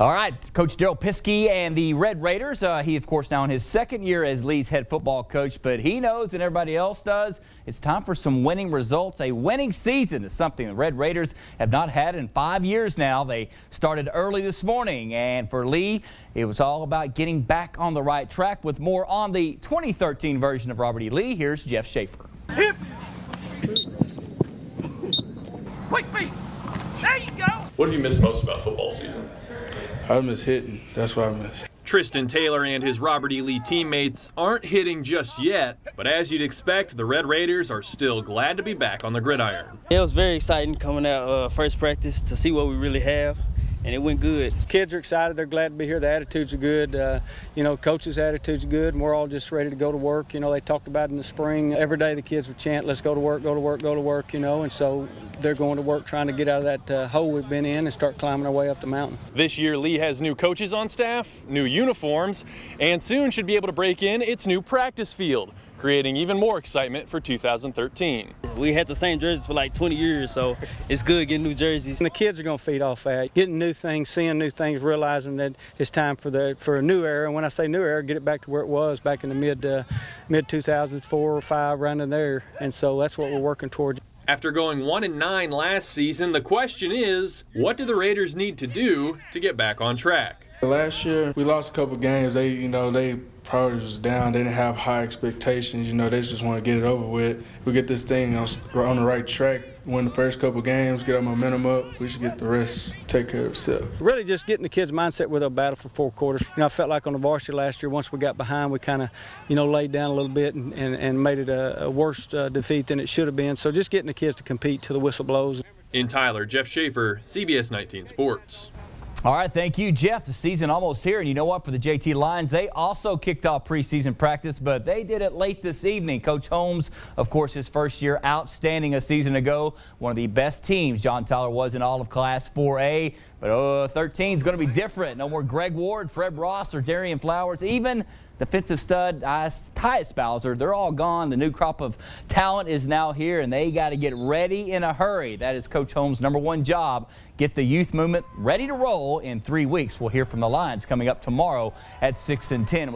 All right, Coach Daryl Piskey and the Red Raiders. He, of course, now in his second year as Lee's head football coach, but he knows, and everybody else does, it's time for some winning results. A winning season is something the Red Raiders have not had in 5 years now. They started early this morning, and for Lee, it was all about getting back on the right track. With more on the 2013 version of Robert E. Lee, here's Jeff Schaefer. Hip. Quick feet. There you go. What have you missed most about football season? I miss hitting. That's what I miss. Tristan Taylor and his Robert E. Lee teammates aren't hitting just yet, but as you'd expect, the Red Raiders are still glad to be back on the gridiron. It was very exciting coming out first practice to see what we really have, and it went good. Kids are excited. They're glad to be here. The attitudes are good. Coaches' attitudes are good, and we're all just ready to go to work. They talked about in the spring, every day the kids would chant, let's go to work, go to work, go to work, and so they're going to work trying to get out of that hole we've been in and start climbing our way up the mountain. This year, Lee has new coaches on staff, new uniforms, and soon should be able to break in its new practice field, creating even more excitement for 2013. We had the same jerseys for like 20 years, so it's good getting new jerseys. And the kids are going to feed off that, getting new things, seeing new things, realizing that it's time for a new era. And when I say new era, get it back to where it was back in the mid 2004 or 5, around in there. And so that's what we're working towards. After going 1-9 last season, the question is, what do the Raiders need to do to get back on track? Last year, we lost a couple games. They priorities was down. They didn't have high expectations. They just want to get it over with. We get this thing on the right track. Win the first couple games, get our momentum up. We should get the rest take care of itself. Really just getting the kids' mindset where they'll battle for 4 quarters. I felt like on the varsity last year, once we got behind, we kind of, laid down a little bit and made it a worse defeat than it should have been. So just getting the kids to compete till the whistle blows. In Tyler, Jeff Schaefer, CBS 19 Sports. All right, thank you, Jeff. The season almost here, and you know what? For the JT Lions, they also kicked off preseason practice, but they did it late this evening. Coach Holmes, of course, his first year outstanding a season ago. One of the best teams John Tyler was in all of Class 4A, but 13 is going to be different. No more Greg Ward, Fred Ross, or Darian Flowers, even defensive stud Tyus Bowser. They're all gone. The new crop of talent is now here, and they got to get ready in a hurry. That is Coach Holmes' #1 job. Get the youth movement ready to roll in 3 weeks. We'll hear from the Lions coming up tomorrow at 6 and 10.